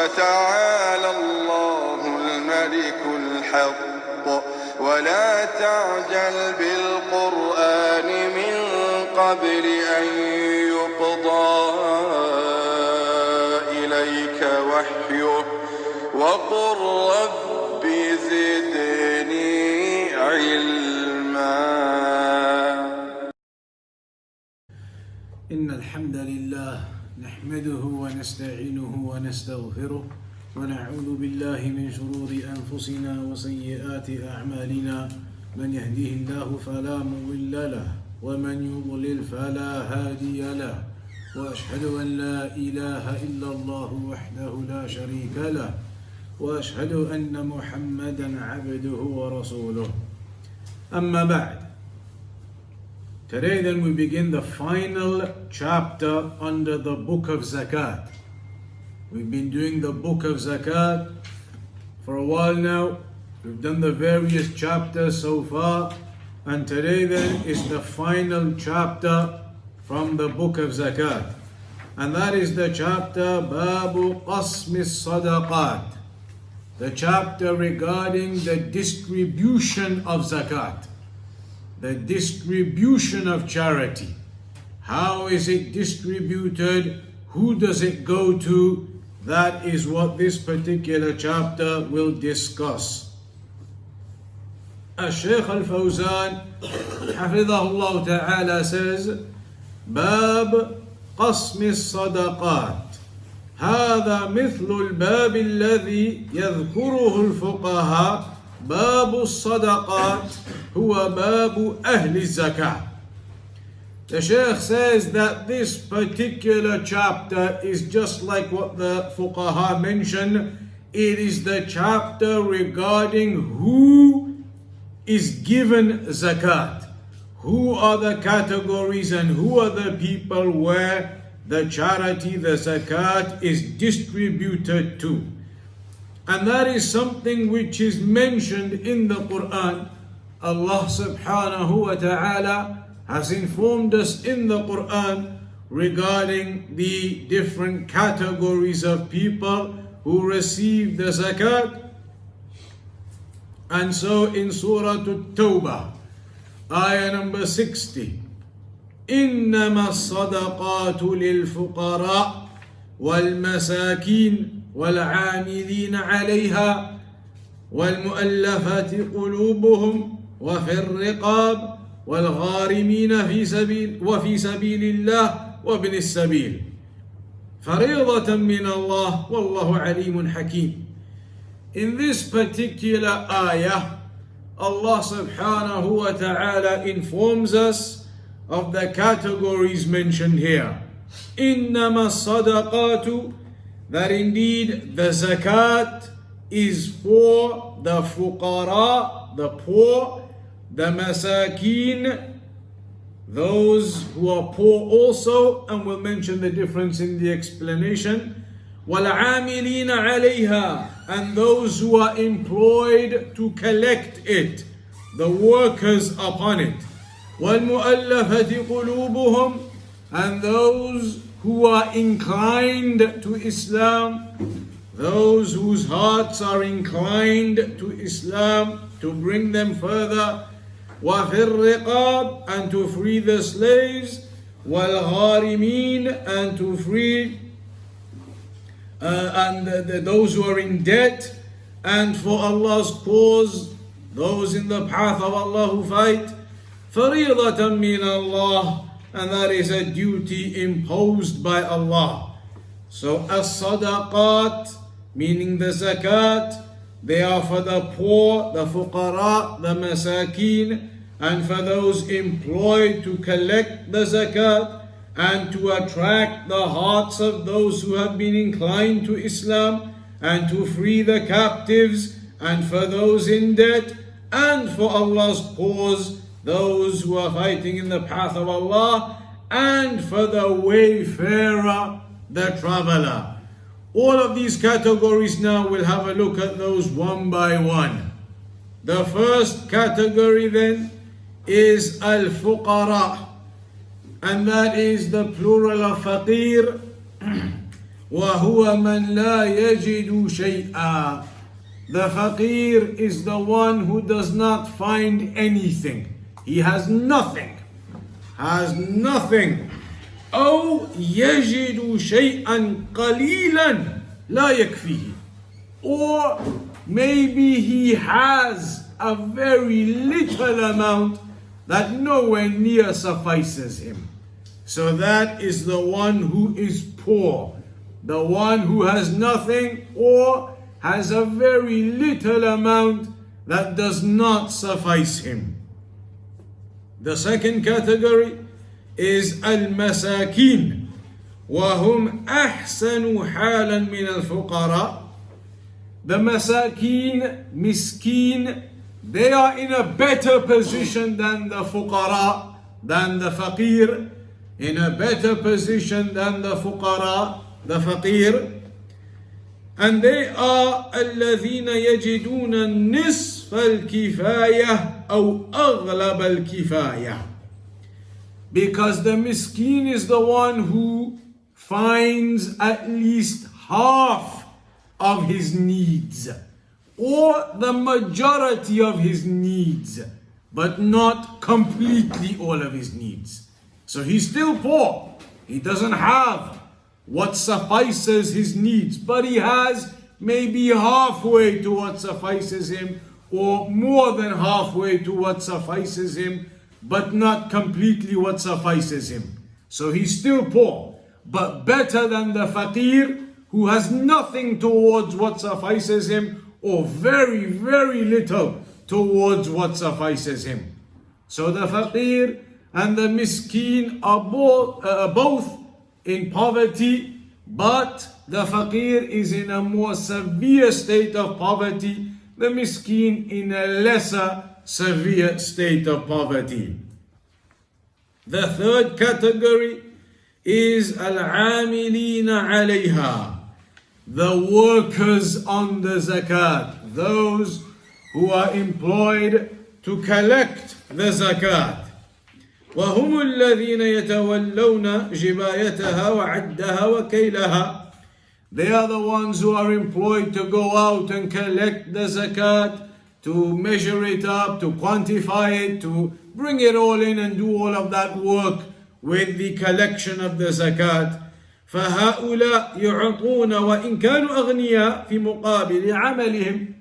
فتعالى الله الملك الحق ولا تعجل بالقرآن من قبل أن يقضى إليك وحيه وقل رب زدني علما. إن الحمد لله نحمده ونستعينه ونستغفره ونعوذ بالله من شرور أنفسنا وسيئات أعمالنا. من يهديه الله فلا مضل له ومن يضلل فلا هادي له، وأشهد أن لا إله إلا الله وحده لا شريك له، وأشهد أن محمدا عبده ورسوله. أما بعد. Today then we begin the final chapter under the book of Zakat. We've been doing the book of Zakat for a while now. We've done the various chapters so far, and today then is the final chapter from the book of Zakat. And that is the chapter Babu Qasmi Sadaqat, the chapter regarding the distribution of Zakat. The distribution of charity. How is it distributed? Who does it go to? That is what this particular chapter will discuss. Al-Shaykh Al-Fawzan Hafidhahullah Ta'ala says, Bab Qasmi Sadaqat. هذا مثل الباب الذي يذكره الفقهاء باب الصدقات هو باب أهل الزكاة. The Shaykh says that this particular chapter is just like what the fuqaha mentioned. It is the chapter regarding who is given zakat. Who are the categories and who are the people where the charity, the zakat is distributed to. And that is something which is mentioned in the Quran. Allah subhanahu wa ta'ala has informed us in the Quran regarding the different categories of people who receive the zakat. And so in Surah At-Tawbah, ayah number 60, إنما الصدقات للفقراء والمساكين والعاملين عليها والمؤلفة قلوبهم وفي الرقاب والغارمين وفي سبيل الله وابن السبيل فريضة من الله والله عليم حكيم. In this particular ayah, Allah subhanahu wa ta'ala informs us of the categories mentioned here. إنما الصدقات, that indeed the zakat is for the fuqara, the poor, the masakeen, those who are poor also, and we'll mention the difference in the explanation, وَالْعَامِلِينَ عَلَيْهَا, and those who are employed to collect it, the workers upon it, وَالْمُؤَلَّفَةِ قُلُوبُهُمْ, and those who are inclined to Islam, those whose hearts are inclined to Islam, to bring them further, وَفِي الرِّقَابِ, and to free the slaves, وَالْغَارِمِينَ, and to free those who are in debt, and for Allah's cause, those in the path of Allah who fight, فَرِيضَةً مِّنَ اللَّهِ, and that is a duty imposed by Allah. So as-sadaqat, meaning the zakat, they are for the poor, the fuqara, the masakeen, and for those employed to collect the zakat and to attract the hearts of those who have been inclined to Islam, and to free the captives, and for those in debt, and for Allah's cause, those who are fighting in the path of Allah, and for the wayfarer, the traveler. All of these categories now, we'll have a look at those one by one. The first category then is al-fuqara, and that is the plural of faqir, وَهُوَ مَنْ لَا يَجِدُ شَيْئًا. The faqir is the one who does not find anything. He has nothing. أو يجد شيئا قليلا لا يكفيه. Or maybe he has a very little amount that nowhere near suffices him. So that is the one who is poor, the one who has nothing or has a very little amount that does not suffice him. The second category is al-masakin, وهم أحسن حالا من الفقراء. The masakin, miskin, they are in a better position than the fuqara, than the faqir, in a better position than the fuqara, the faqir. And they are الذين يجدون نصف الكفاية أو أغلب الكفاية. Because the miskin is the one who finds at least half of his needs, or the majority of his needs, but not completely all of his needs. So he's still poor. He doesn't have what suffices his needs, but he has maybe halfway to what suffices him, or more than halfway to what suffices him, but not completely what suffices him. So he's still poor, but better than the faqir who has nothing towards what suffices him, or very, very little towards what suffices him. So the faqir and the miskin are both in poverty, but the faqir is in a more severe state of poverty, the miskin in a lesser severe state of poverty. The third category is al-amilina alayha, the workers on the zakat, those who are employed to collect the zakat. وهم الذين يتولون جبايتها وعدها وكيلها. They are the ones who are employed to go out and collect the zakat, to measure it up, to quantify it, to bring it all in and do all of that work with the collection of the zakat. فهؤلاء يعطون وإن كانوا أغنياء في مقابل عملهم.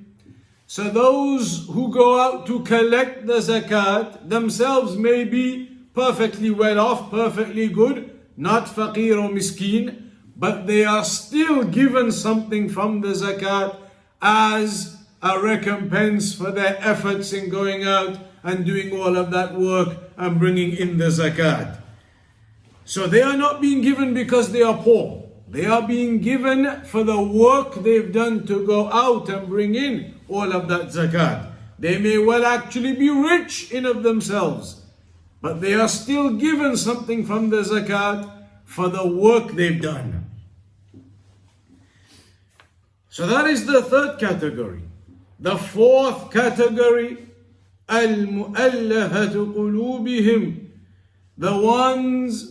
So those who go out to collect the zakat themselves may be perfectly well off, perfectly good, not faqir or miskin, but they are still given something from the zakat as a recompense for their efforts in going out and doing all of that work and bringing in the zakat. So they are not being given because they are poor. They are being given for the work they've done to go out and bring in all of that zakat. They may well actually be rich in of themselves, but they are still given something from the zakat for the work they've done. So that is the third category. The fourth category, al-mu'allafatu qulubihim, the ones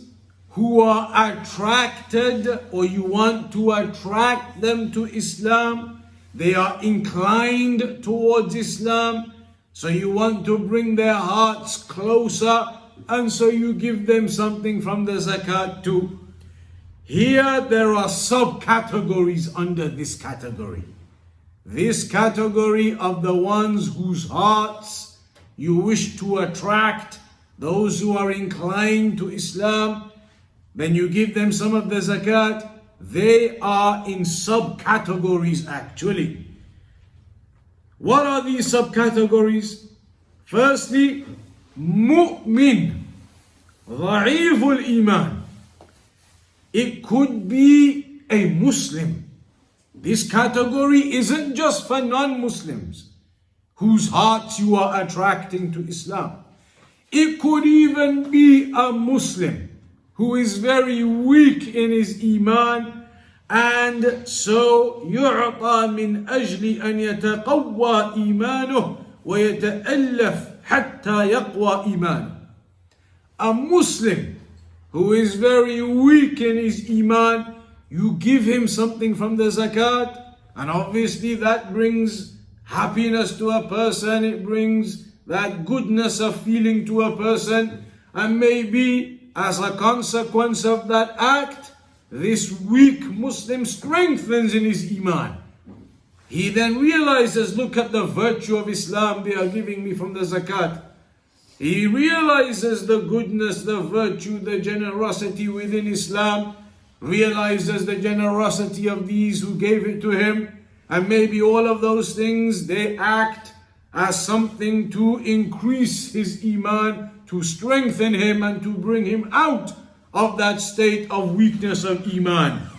who are attracted, or you want to attract them to Islam. They are inclined towards Islam, so you want to bring their hearts closer, and so you give them something from the zakat too. Here there are subcategories under this category. This category of the ones whose hearts you wish to attract, those who are inclined to Islam, then you give them some of the zakat. They are in subcategories actually. What are these subcategories? Firstly, mu'min, ضعيف iman. It could be a Muslim. This category isn't just for non-Muslims whose hearts you are attracting to Islam. It could even be a Muslim who is very weak in his iman, and so يعطى من أجل أن يتقوى إيمانه ويتألف حتى يقوى إيمانه. A Muslim who is very weak in his iman, you give him something from the zakat, and obviously that brings happiness to a person, it brings that goodness of feeling to a person, and maybe as a consequence of that act, this weak Muslim strengthens in his iman. He then realizes, look at the virtue of Islam they are giving me from the zakat. He realizes the goodness, the virtue, the generosity within Islam, realizes the generosity of these who gave it to him, and maybe all of those things, they act as something to increase his iman, to strengthen him and to bring him out of that state of weakness of iman.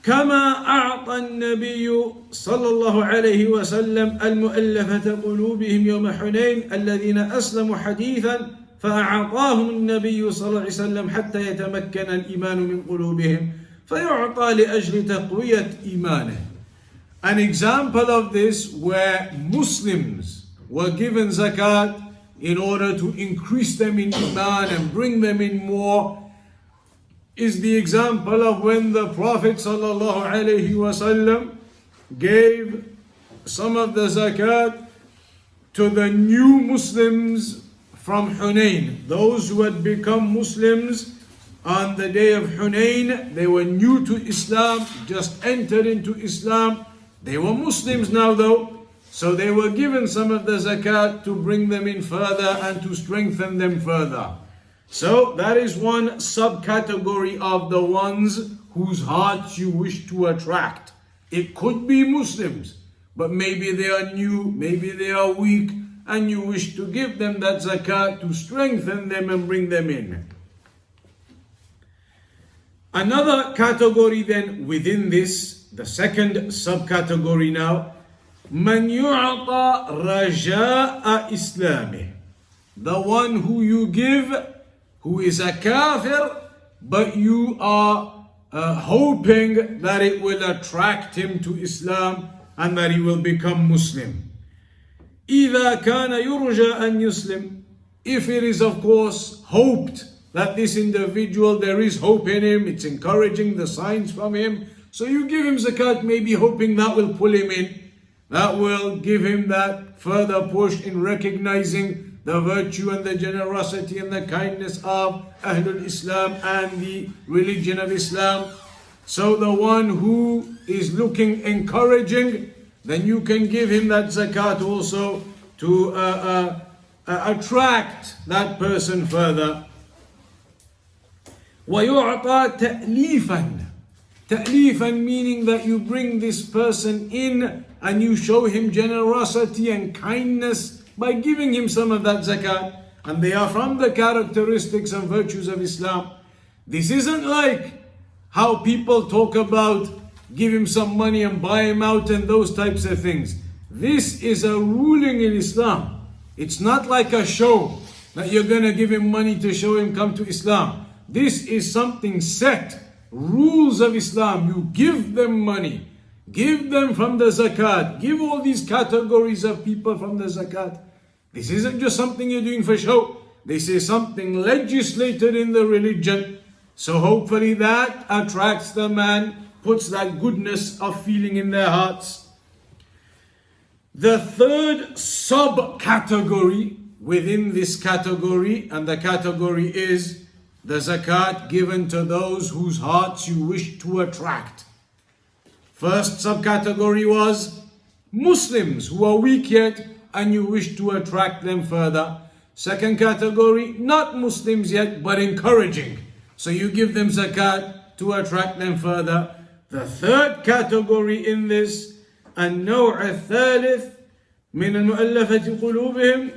كما أعطى النبي صلى الله عليه وسلم المؤلفة قلوبهم يوم حنين الذين أسلموا حديثا فأعطاهم النبي صلى الله عليه وسلم حتى يتمكن الإيمان من قلوبهم فيعطى لأجل تقوية إيمانه. An example of this where Muslims were given zakat in order to increase them in iman and bring them in more is the example of when the Prophet ﷺ gave some of the zakat to the new Muslims from Hunain. Those who had become Muslims on the day of Hunain, they were new to Islam, just entered into Islam. They were Muslims now though, so they were given some of the zakat to bring them in further and to strengthen them further. So that is one subcategory of the ones whose hearts you wish to attract. It could be Muslims, but maybe they are new, maybe they are weak, and you wish to give them that zakat to strengthen them and bring them in. Another category then within this, the second subcategory now, Man yu'ata raja'a islami, the one who you give, who is a kafir, but you are hoping that it will attract him to Islam and that he will become Muslim. إِذَا كَانَ يُرْجَى أَنْ يُسْلِمْ, if it is of course hoped that this individual, there is hope in him, it's encouraging the signs from him, so you give him zakat maybe hoping that will pull him in, that will give him that further push in recognizing the virtue and the generosity and the kindness of Ahlul Islam and the religion of Islam. So the one who is looking encouraging, then you can give him that zakat also to attract that person further. وَيُعْطَى تَأْلِيفًا, ta'lifan meaning that you bring this person in and you show him generosity and kindness by giving him some of that zakat, and they are from the characteristics and virtues of Islam. This isn't like how people talk about give him some money and buy him out and those types of things. This is a ruling in Islam. It's not like a show that you're going to give him money to show him come to Islam. This is something set, rules of Islam. You give them money, give them from the zakat, give all these categories of people from the zakat. This isn't just something you're doing for show. This is something legislated in the religion. So hopefully that attracts them and puts that goodness of feeling in their hearts. The third subcategory within this category, and the category is the zakat given to those whose hearts you wish to attract. First subcategory was Muslims who are weak yet and you wish to attract them further. Second category, not Muslims yet but encouraging. So you give them zakat to attract them further. The third category in this, النوع الثالث من المؤلفة قلوبهم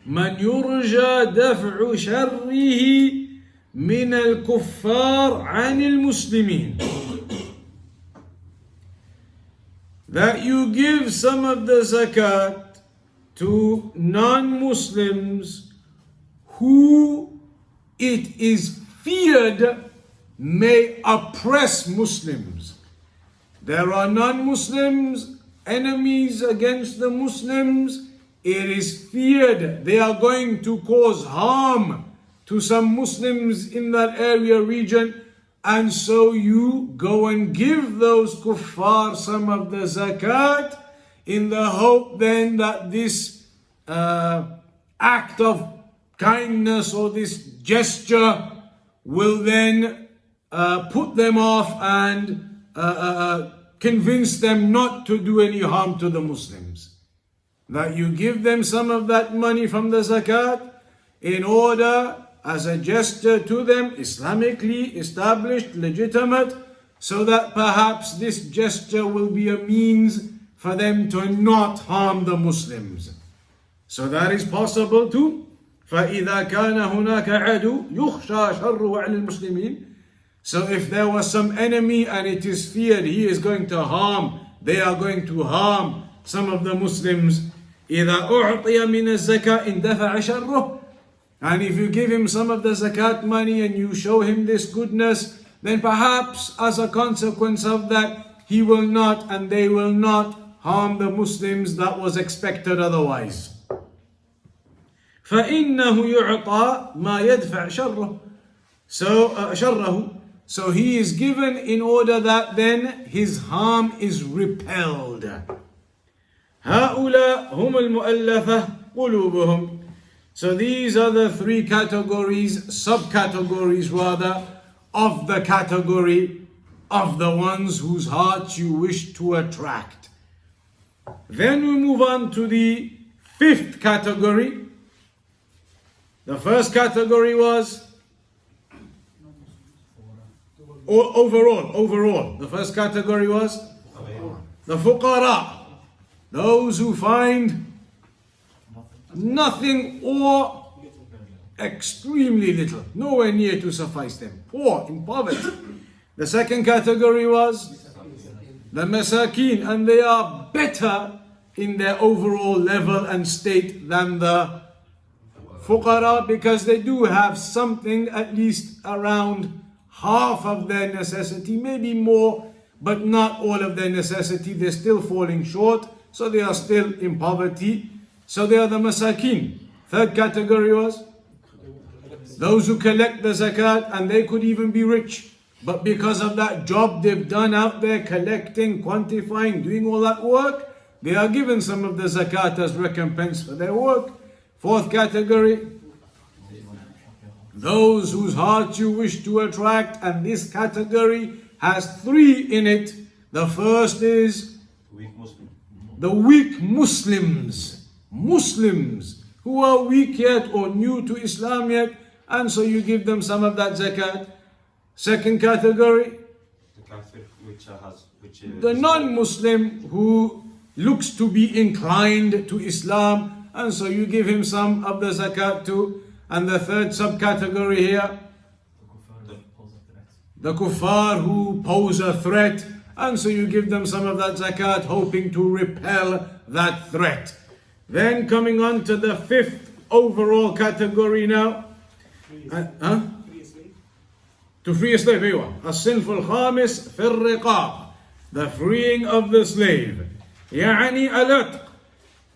من يرجى دفع شره من الكفار عن المسلمين. That you give some of the zakat to non-Muslims who it is feared may oppress Muslims. There are non-Muslims, enemies against the Muslims. It is feared they are going to cause harm to some Muslims in that area region, and so you go and give those kuffar some of the zakat in the hope then that this act of kindness or this gesture will then put them off and convince them not to do any harm to the Muslims. That you give them some of that money from the zakat in order, as a gesture to them, Islamically established, legitimate, so that perhaps this gesture will be a means for them to not harm the Muslims. So that is possible too. فَإِذَا كَانَ هُنَاكَ عَدُو يُخْشَى شَرُّهُ عَلَى الْمُسْلِمِينَ. So if there was some enemy and it is feared he is going to harm, they are going to harm some of the Muslims, إِذَا أُعْطِيَ مِنَ الزَّكَاءِ اندفع شَرُّهُ. And if you give him some of the zakat money and you show him this goodness, then perhaps as a consequence of that, he will not and they will not harm the Muslims that was expected otherwise. فَإِنَّهُ يُعْطَى مَا يَدْفَعْ شَرَّهُ. So he is given in order that then his harm is repelled. هؤلاء هم المؤلفة قلوبهم. So these are the three categories, subcategories rather, of the category of the ones whose hearts you wish to attract. Then we move on to the fifth category. The first category was overall. The first category was the fuqara, those who find nothing or extremely little, nowhere near to suffice them, poor, in poverty. The second category was the masakeen, and they are better in their overall level and state than the fuqara, because they do have something, at least around half of their necessity, maybe more, but not all of their necessity. They're still falling short, so they are still in poverty. So they are the masakeen. Third category was those who collect the zakat, and they could even be rich, but because of that job they've done out there, collecting, quantifying, doing all that work, they are given some of the zakat as recompense for their work. Fourth category, those whose hearts you wish to attract, and this category has three in it. The first is the weak Muslims who are weak yet or new to Islam yet, and so you give them some of that zakat. Second category, the non-Muslim who looks to be inclined to Islam, and so you give him some of the zakat too. And the third subcategory here, the kuffar who pose a threat, and so you give them some of that zakat, hoping to repel that threat. Then coming on to the fifth overall category now. To free a slave, الصنف الخامس في الرقاب, the freeing of the slave. يعني العتق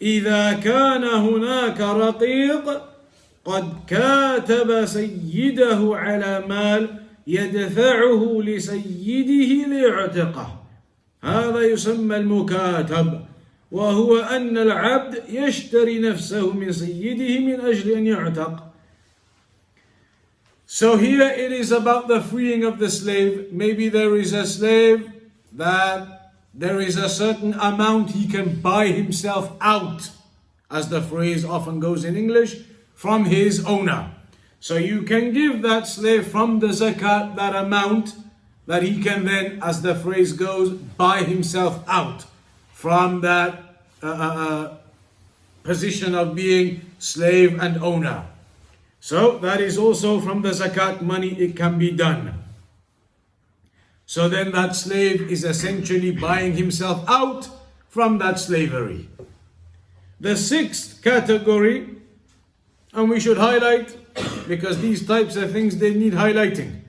إذا كان هناك رقيق قد كاتب سيده على مال يدفعه لسيده ليعتقه. هذا يسمى المكاتب، وهو أن العبد يشتري نفسه من سيده من أجل أن يعتق. So here it is about the freeing of the slave. Maybe there is a slave that there is a certain amount he can buy himself out, as the phrase often goes in English, from his owner. So you can give that slave from the zakat that amount that he can then, as the phrase goes, buy himself out from that position of being slave and owner. So that is also from the zakat money, it can be done. So then that slave is essentially buying himself out from that slavery. The sixth category, and we should highlight, because these types of things, they need highlighting.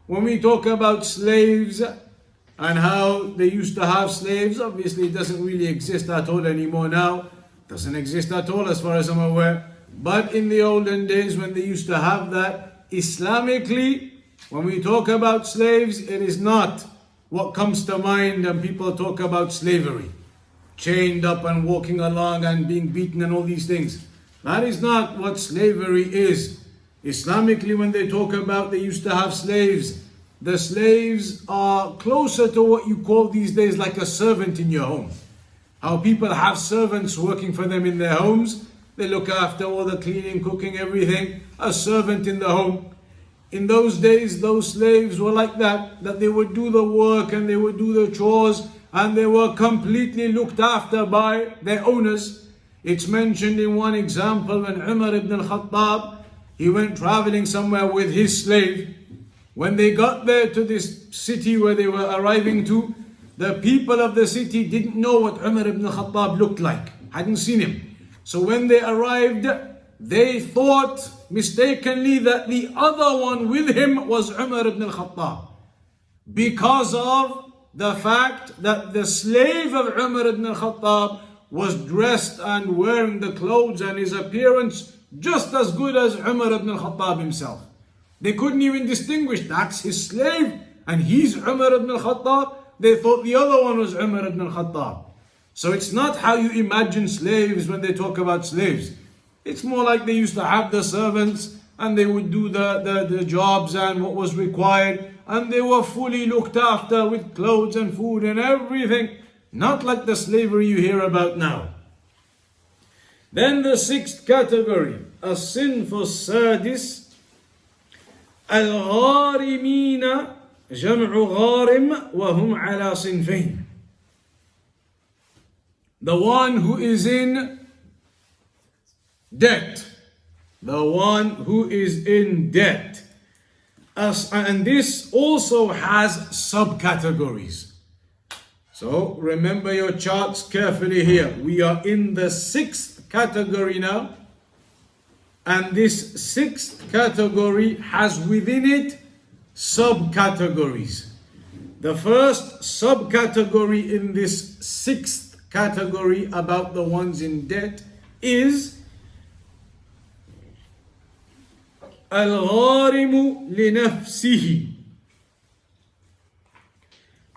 When we talk about slaves and how they used to have slaves, obviously it doesn't really exist at all anymore now. It doesn't exist at all as far as I'm aware. But in the olden days when they used to have that, Islamically, When we talk about slaves, it is not what comes to mind when people talk about slavery. Chained up and walking along and being beaten and all these things. That is not what slavery is. Islamically, when they talk about they used to have slaves, the slaves are closer to what you call these days like a servant in your home. How people have servants working for them in their homes. They look after all the cleaning, cooking, everything. A servant in the home. In those days, those slaves were like that they would do the work and they would do the chores and they were completely looked after by their owners. It's mentioned in one example when Umar ibn al-Khattab, he went traveling somewhere with his slave. When they got there to this city where they were arriving to, the people of the city didn't know what Umar ibn al-Khattab looked like, hadn't seen him. So when they arrived, they thought mistakenly that the other one with him was Umar ibn al-Khattab, because of the fact that the slave of Umar ibn al-Khattab was dressed and wearing the clothes and his appearance just as good as Umar ibn al-Khattab himself. They couldn't even distinguish, that's his slave and he's Umar ibn al-Khattab. They thought the other one was Umar ibn al-Khattab. So it's not how you imagine slaves when they talk about slaves. It's more like they used to have the servants and they would do the jobs and what was required, and they were fully looked after with clothes and food and everything. Not like the slavery you hear about now. Then the sixth category, الصنف السادس الغارمين جمع غارم وهم على صنفين. The one who is in debt. The one who is in debt. And this also has subcategories. So remember your charts carefully here. We are in the sixth category now. And this sixth category has within it subcategories. The first subcategory in this sixth category about the ones in debt is الغارم لنفسه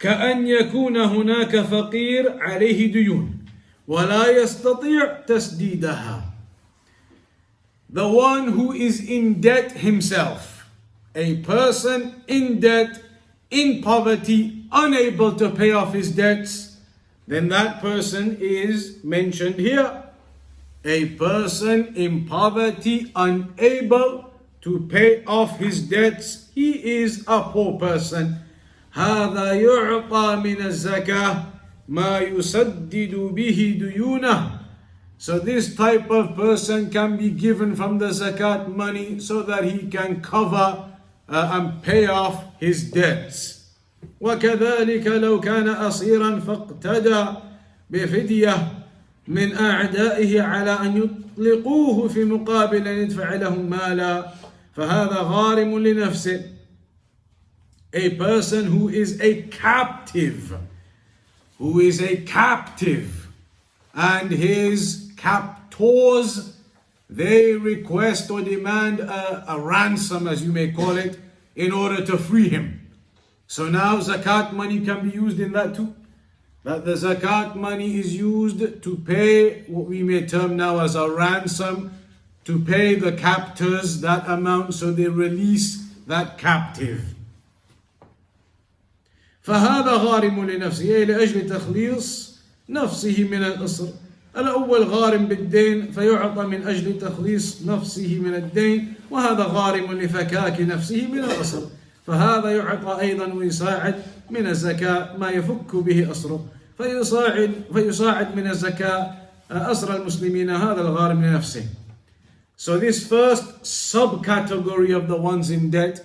كأن يكون هناك فقير عليه ديون ولا يستطيع تسديدها. The one who is in debt himself, a person in debt, in poverty, unable to pay off his debts, then that person is mentioned here. A person in poverty, unable to pay off his debts, he is a poor person. هذا يعطى من الزكاة ما يسدد به ديونه. So this type of person can be given from the zakat money so that he can cover and pay off his debts. وكذلك لو كان أصيرا فاقتدى بفدية من أعدائه على أن يطلقوه في مقابل أن يدفع لهم مالا فهذا غارم لنفسه. A person who is a captive, and his captors, they request or demand a ransom, as you may call it, in order to free him. So now zakat money can be used in that too. That the zakat money is used to pay what we may term now as a ransom, to pay the captors that amount so they release that captive. فهذا غارم لنفسه لأجل تخليص نفسه من الأسر. الأول غارم بالدين فيعطى من أجل تخليص نفسه من الدين، وهذا غارم لفكاك نفسه من الأسر، فهذا يعطى أيضا ويساعد من الزكاة ما يفك به أسره، فيساعد من الزكاة أسر المسلمين. هذا الغارم لنفسه. So this first subcategory of the ones in debt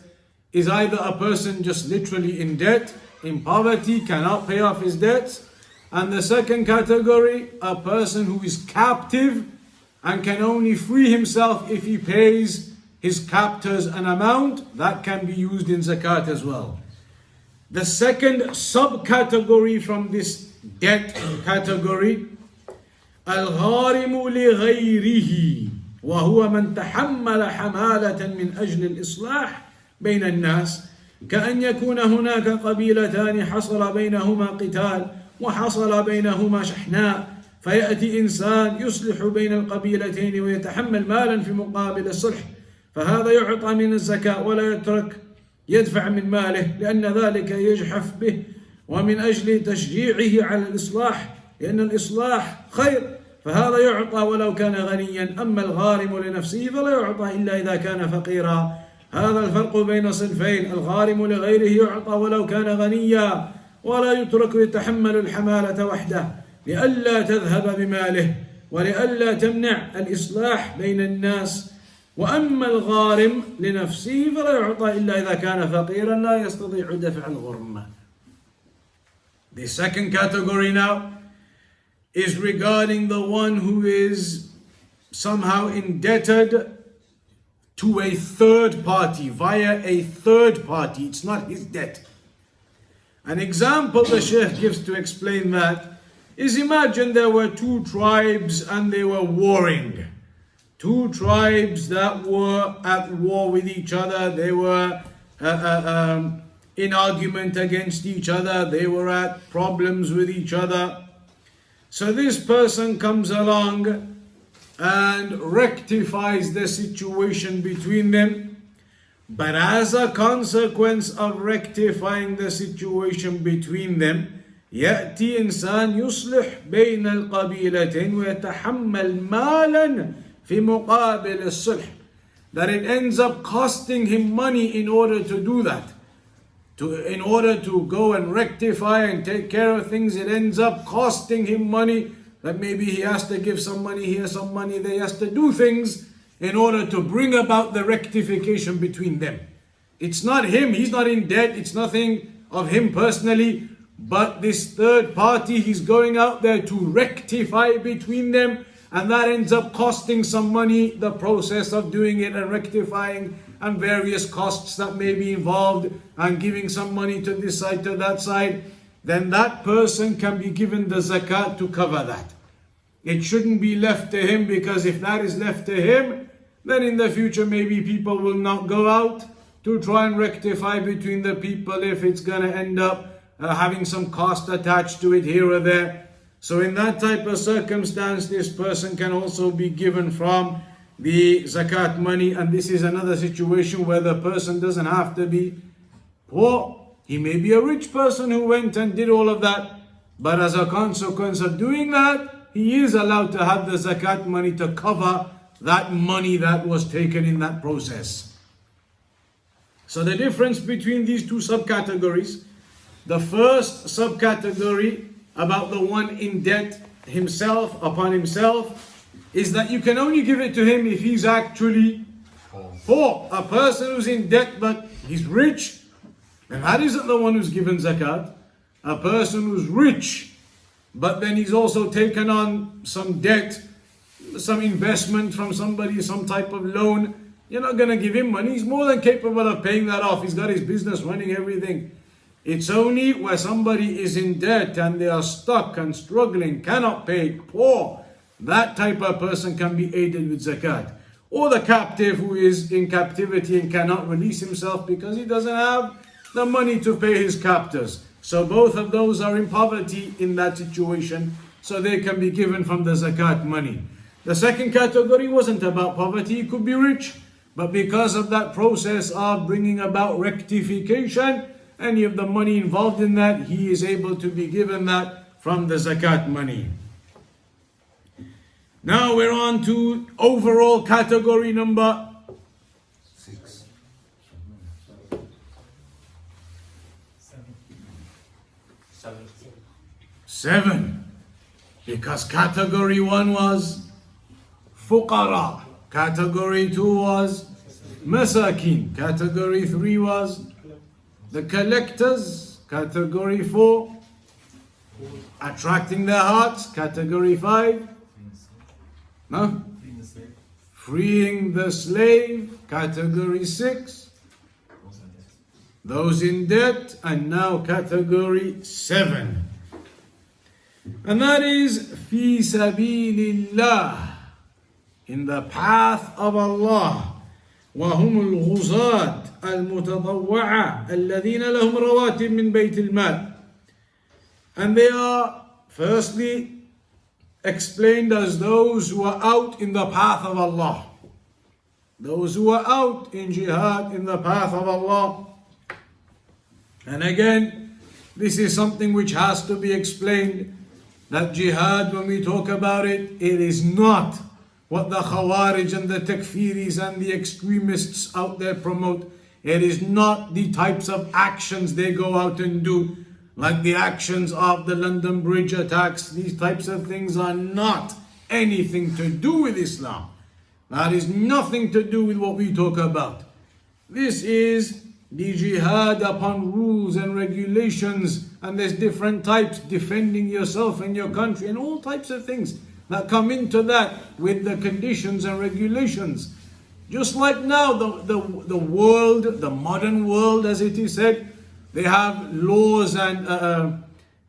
is either a person just literally in debt, in poverty, cannot pay off his debts. And the second category, a person who is captive and can only free himself if he pays his captors an amount that can be used in zakat as well. The second subcategory from this debt category, الغارم لغيره وهو من تحمل حمالة من أجل الإصلاح بين الناس. كأن يكون هناك قبيلتان حصل بينهما قتال وحصل بينهما شحناء، فيأتي إنسان يصلح بين القبيلتين ويتحمل مالا في مقابل الصلح، فهذا يعطى من الزكاة ولا يترك يدفع من ماله لأن ذلك يجحف به، ومن أجل تشجيعه على الإصلاح لأن الإصلاح خير، فهذا يعطى ولو كان غنيا. أما الغارم لنفسه فلا يعطى إلا إذا كان فقيرا. هذا الفرق بين صنفين، الغارم لغيره يعطى ولو كان غنيا ولا يترك يتحمل الحمالة وحده لئلا تذهب بماله ولئلا تمنع الإصلاح بين الناس. وأما الغارم لنفسه فلا يعطى إلا إذا كان فقيرا لا يستطيع دفع الغرمة. The second category now is regarding the one who is somehow indebted to a third party, via a third party. It's not his debt. An example the Shaykh gives to explain that is, imagine there were two tribes and they were warring. Two tribes that were at war with each other. They were in argument against each other. They were at problems with each other. So this person comes along and rectifies the situation between them. But as a consequence of rectifying the situation between them, يأتي إنسان يصلح بين القبيلتين ويتحمل مالا في مقابل الصلح. That it ends up costing him money in order to do that. In order to go and rectify and take care of things, it ends up costing him money. That maybe he has to give some money here, some money there. He has to do things in order to bring about the rectification between them. It's not him, he's not in debt, it's nothing of him personally. But this third party, he's going out there to rectify between them, and that ends up costing some money, the process of doing it and rectifying, and various costs that may be involved, and giving some money to this side, to that side. Then that person can be given the zakat to cover that. It shouldn't be left to him, because if that is left to him, then in the future maybe people will not go out to try and rectify between the people if it's going to end up having some cost attached to it here or there. So in that type of circumstance, this person can also be given from the zakat money. And this is another situation where the person doesn't have to be poor. He may be a rich person who went and did all of that, but as a consequence of doing that, he is allowed to have the zakat money to cover that money that was taken in that process. So the difference between these two subcategories, the first subcategory about the one in debt himself, upon himself, is that you can only give it to him if he's actually poor. A person who's in debt but he's rich, and that isn't the one who's given zakat. A person who's rich, but then he's also taken on some debt, some investment from somebody, some type of loan. You're not going to give him money. He's more than capable of paying that off. He's got his business running, everything. It's only where somebody is in debt and they are stuck and struggling, cannot pay, poor. That type of person can be aided with zakat. Or the captive who is in captivity and cannot release himself because he doesn't have the money to pay his captors. So both of those are in poverty in that situation, so they can be given from the zakat money. The second category wasn't about poverty, he could be rich, but because of that process of bringing about rectification, any of the money involved in that, he is able to be given that from the zakat money. Now we're on to overall category number 7. Because category 1 was fuqara, category 2 was masakin, category 3 was the collectors, category 4 attracting their hearts, category 5 freeing the slave, category 6 those in debt, and now category 7. And that is fi sabilillah, in the path of Allah. وهم الغزاة المتطوعة الذين لهم رواتب من بيت المال. And they are firstly explained as those who are out in the path of Allah. Those who are out in jihad in the path of Allah. And again, this is something which has to be explained, that jihad, when we talk about it, it is not what the Khawarij and the Takfiris and the extremists out there promote. It is not the types of actions they go out and do, like the actions of the London Bridge attacks. These types of things are not anything to do with Islam. That is nothing to do with what we talk about. This is the jihad upon rules and regulations, and there's different types, defending yourself and your country, and all types of things that come into that with the conditions and regulations. Just like now, the world, the modern world as it is said, they have laws and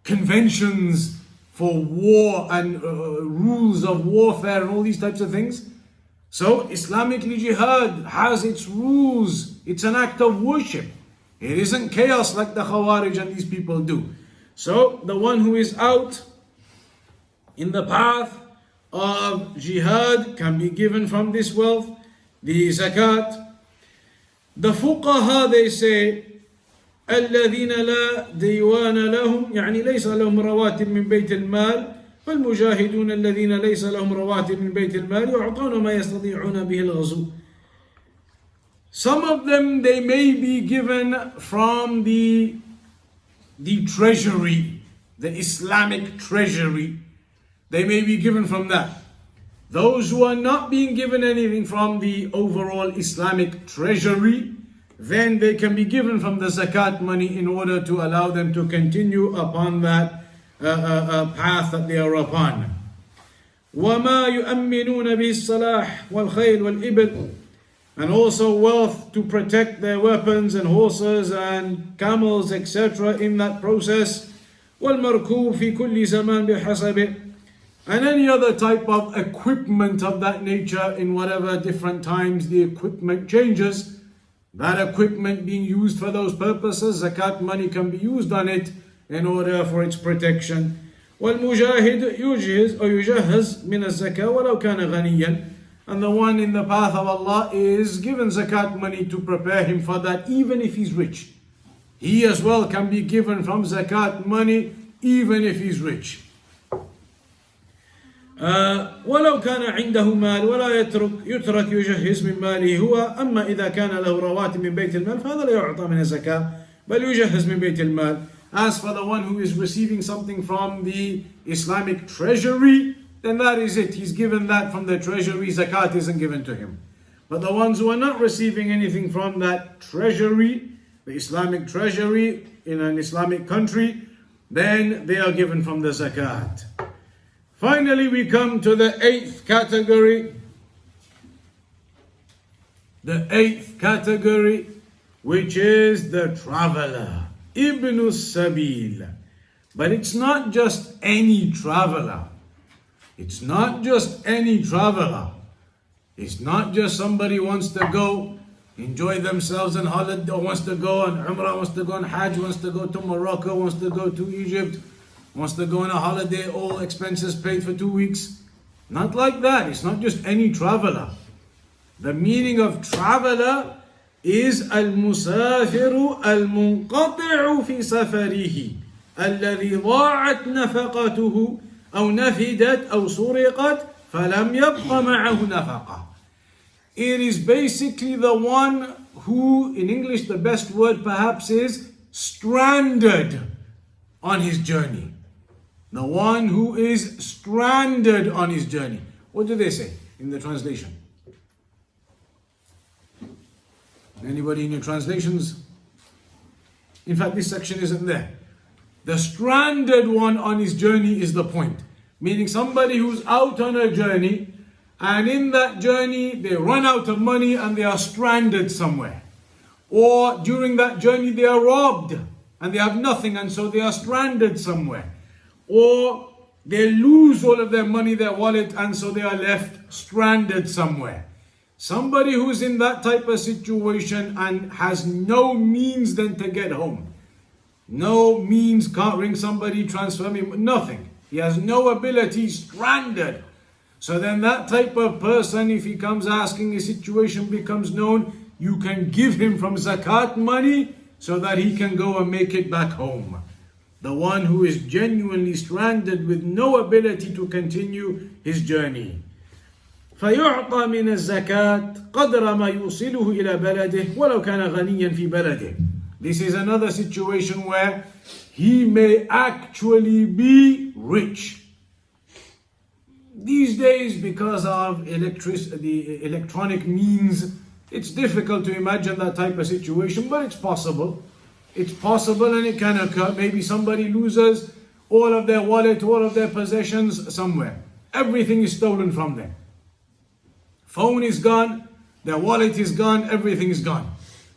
conventions for war and rules of warfare and all these types of things. So Islamically jihad has its rules. It's an act of worship. It isn't chaos like the Khawarij and these people do. So the one who is out in the path of jihad can be given from this wealth, the zakat. The fuqaha, they say, الذين لا ديوان لهم يعني ليس لهم رواتب من بيت المال فالمجاهدون الذين ليس لهم رواتب من بيت المال يعطون ما يستطيعون به الغزو. Some of them, they may be given from the treasury, the Islamic treasury. They may be given from that. Those who are not being given anything from the overall Islamic treasury, then they can be given from the zakat money in order to allow them to continue upon that path that they are upon. وَمَا يُؤَمِّنُونَ بِهِ الصَّلَاحِ وَالْخَيْلِ وَالْإِبِلِ. And also wealth to protect their weapons and horses and camels, etc. in that process. وَالْمَرْكُوبِ فِي كُلِّ زَمَانٍ بِحَسَبِهِ. And any other type of equipment of that nature, in whatever different times the equipment changes, that equipment being used for those purposes, zakat money can be used on it in order for its protection. وَالْمُجَاهِدُ يُجْهِزْ أو يُجَهَّزْ مِنَ الزَّكَاةِ وَلَوْ كَانَ غَنِيًّا. And the one in the path of Allah is given zakat money to prepare him for that, even if he's rich. He as well can be given from zakat money, even if he's rich. ولو كان عنده مال ولا يترك يجهز من ماله هو أما إذا كان له رواتب من بيت المال فهذا لا يعطى من الزكاة بل يجهز من بيت المال. As for the one who is receiving something from the Islamic treasury, then that is it. He's given that from the treasury. Zakat isn't given to him. But the ones who are not receiving anything from that treasury, the Islamic treasury in an Islamic country, then they are given from the zakat. Finally, we come to the 8th category. The 8th category, which is the traveler, Ibn Sabil. But it's not just any traveler. It's not just any traveler. It's not just somebody who wants to go enjoy themselves on holiday, or wants to go on Umrah, wants to go on Hajj, wants to go to Morocco, wants to go to Egypt, wants to go on a holiday, all expenses paid for 2 weeks. Not like that. It's not just any traveler. The meaning of traveler is al-musafiru al-munqati'u fi safarihi alladhi ضاعت نفقته أو نفدت أو سرقت فلم يبق معه نفقة. It is basically the one who, in English the best word perhaps is stranded on his journey. The one who is stranded on his journey. What do they say in the translation? Anybody in your translations? In fact, this section isn't there. The stranded one on his journey is the point. Meaning somebody who's out on a journey, and in that journey they run out of money and they are stranded somewhere. Or during that journey they are robbed and they have nothing, and so they are stranded somewhere. Or they lose all of their money, their wallet, and so they are left stranded somewhere. Somebody who's in that type of situation and has no means then to get home. No means, can't ring somebody, transfer me, nothing. He has no ability, stranded. So then that type of person, if he comes asking, a situation becomes known, you can give him from zakat money so that he can go and make it back home. The one who is genuinely stranded with no ability to continue his journey. فيعطى من الزكاة قدر ما يوصله إلى بلده ولو كان غنيا في بلده. This is another situation where he may actually be rich. These days, because of the electronic means, it's difficult to imagine that type of situation, but it's possible. It's possible and it can occur. Maybe somebody loses all of their wallet, all of their possessions somewhere. Everything is stolen from them. Phone is gone, their wallet is gone, everything is gone.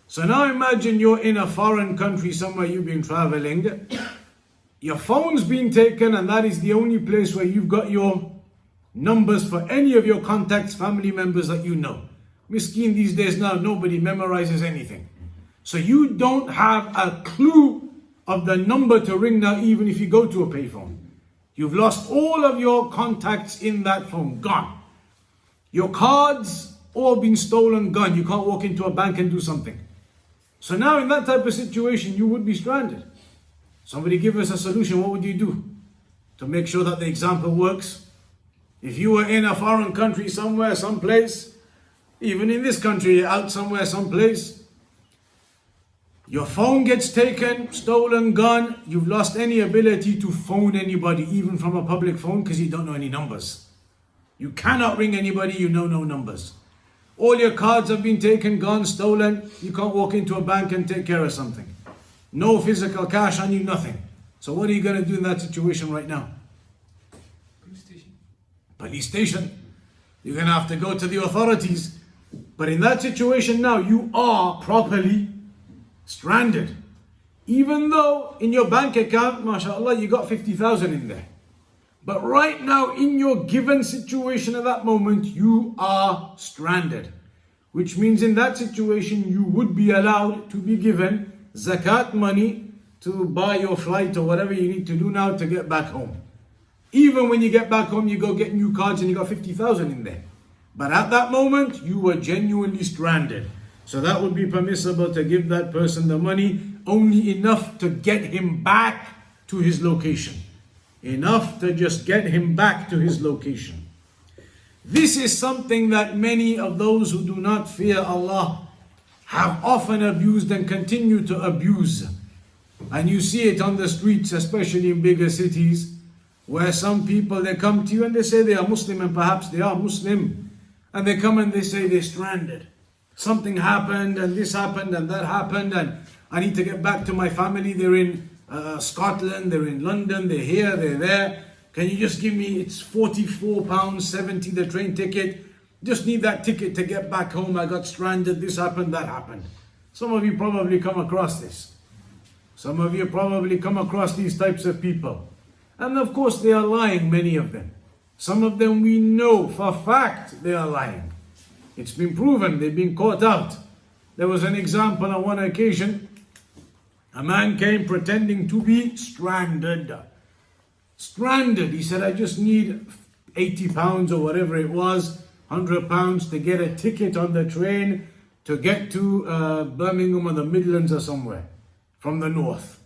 So now imagine you're in a foreign country somewhere, you've been traveling. Your phone's been taken and that is the only place where you've got your numbers for any of your contacts, family members that you know. Miskeen these days now, nobody memorizes anything. So you don't have a clue of the number to ring now, even if you go to a payphone. You've lost all of your contacts in that phone, gone. Your cards, all been stolen, gone. You can't walk into a bank and do something. So now in that type of situation, you would be stranded. Somebody give us a solution, what would you do to make sure that the example works? If you were in a foreign country somewhere, someplace, even in this country, out somewhere, someplace, your phone gets taken, stolen, gone, you've lost any ability to phone anybody, even from a public phone, because you don't know any numbers. You cannot ring anybody, you know no numbers. All your cards have been taken, gone, stolen. You can't walk into a bank and take care of something. No physical cash on you, nothing. So what are you going to do in that situation right now? Police station. Police station. You're going to have to go to the authorities. But in that situation now, you are properly stranded. Even though in your bank account, mashallah, you got 50,000 in there. But right now, in your given situation at that moment, you are stranded. Which means in that situation, you would be allowed to be given zakat money to buy your flight or whatever you need to do now to get back home. Even when you get back home, you go get new cards and you got 50,000 in there. But at that moment, you were genuinely stranded. So that would be permissible to give that person the money, only enough to get him back to his location. Enough to just get him back to his location. This is something that many of those who do not fear Allah have often abused and continue to abuse. And you see it on the streets, especially in bigger cities, where some people, they come to you and they say they are Muslim, and perhaps they are Muslim, and they come and they say they're stranded. Something happened and this happened and that happened, and I need to get back to my family. They're in Scotland, they're in London, they're here, they're there. Can you just give me, it's £44.70 the train ticket. Just need that ticket to get back home. I got stranded, this happened, that happened. Some of you probably come across this. Some of you probably come across these types of people. And of course they are lying, many of them. Some of them we know for a fact they are lying. It's been proven, they've been caught out. There was an example on one occasion. A man came pretending to be stranded. Stranded. He said, I just need £80 or whatever it was, £100 to get a ticket on the train to get to Birmingham or the Midlands or somewhere from the north.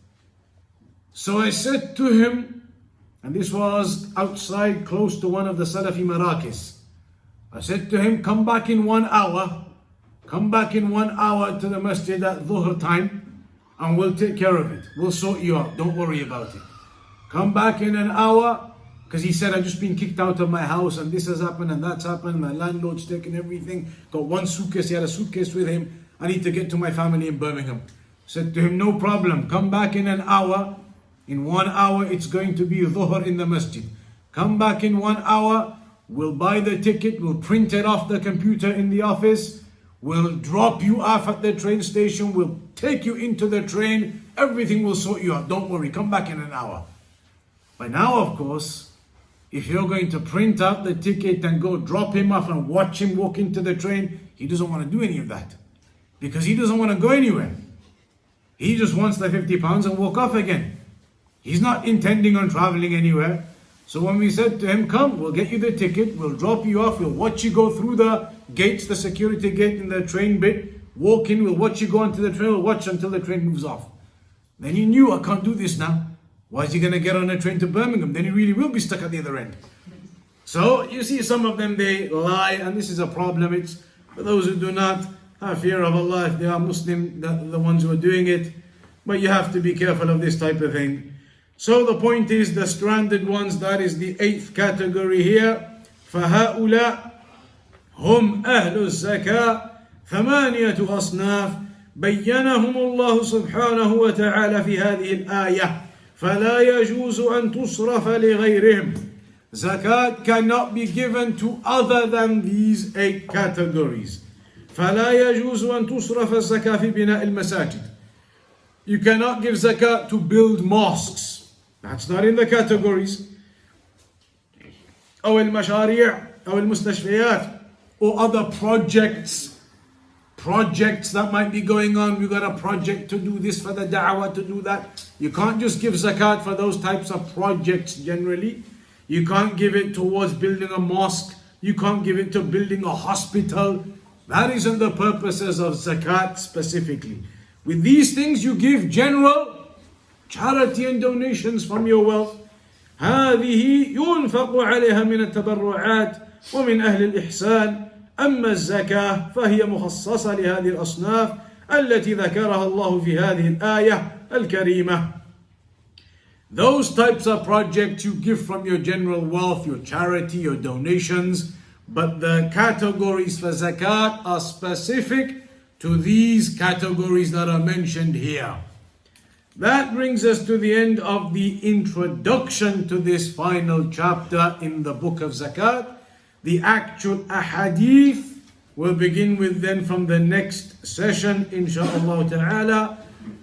So I said to him, and this was outside close to one of the Salafi Markaz. I said to him, come back in 1 hour. Come back in 1 hour to the masjid at Dhuhr time. And we'll take care of it. We'll sort you out. Don't worry about it. Come back in an hour. Because he said, I've just been kicked out of my house and this has happened and that's happened. My landlord's taken everything. Got one suitcase. He had a suitcase with him. I need to get to my family in Birmingham. Said to him, no problem. Come back in an hour. In 1 hour, it's going to be Dhuhr in the masjid. Come back in 1 hour. We'll buy the ticket. We'll print it off the computer in the office. We'll drop you off at the train station. We'll take you into the train. Everything will sort you out. Don't worry. Come back in an hour. But now, of course, If you're going to print out the ticket and go drop him off and watch him walk into the train, he doesn't want to do any of that. Because he doesn't want to go anywhere. He just wants the £50 and walk off again. He's not intending on traveling anywhere. So when we said to him, come, we'll get you the ticket, we'll drop you off, we'll watch you go through the gates, the security gate in the train bit, walk in, we'll watch you go onto the train, we'll watch until the train moves off. Then he knew, I can't do this now. Why is he going to get on a train to Birmingham? Then he really will be stuck at the other end. So you see some of them, they lie, and this is a problem. It's for those who do not have fear of Allah, if they are Muslim, the ones who are doing it. But you have to be careful of this type of thing. So the point is, the stranded ones, that is the 8th category here. فَهَؤُلَاء هُمْ أَهْلُ الزَّكَاةِ ثَمَانِيَةُ أَصْنَافٍ بينهم الله سبحانه وتعالى في هذه الآية فلا يجوز أن تصرف لغيرهم. Zakat cannot be given to other than these 8 categories. فلا يجوز أن تصرف الزكاة في بناء المساجد. You cannot give zakat to build mosques. That's not in the categories. أو المشاريع أو المستشفيات or other projects that might be going on. We got a project to do this for the da'wah, to do that. You can't just give zakat for those types of projects generally. You can't give it towards building a mosque. You can't give it to building a hospital. That isn't the purposes of zakat specifically. With these things you give general charity and donations from your wealth. هذه ينفق عليها من التبرعات ومن أهل الإحسان. أما الزكاة فهي مخصصة لهذه الأصناف التي ذكرها الله في هذه الآية الكريمة. Those types of projects you give from your general wealth, your charity, your donations, but the categories for zakat are specific to these categories that are mentioned here. That brings us to the end of the introduction to this final chapter in the book of zakat. The actual ahadith will begin with then from the next session, insha'Allah ta'ala.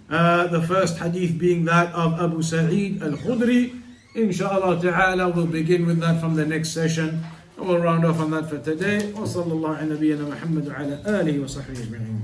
The first hadith being that of Abu Sa'id al-Khudri. Insha'Allah ta'ala, we'll begin with that from the next session. And we'll round off on that for today. Wa sallallahu ala nabiyyina Muhammad wa ala alihi wa sahbihi ajma'in.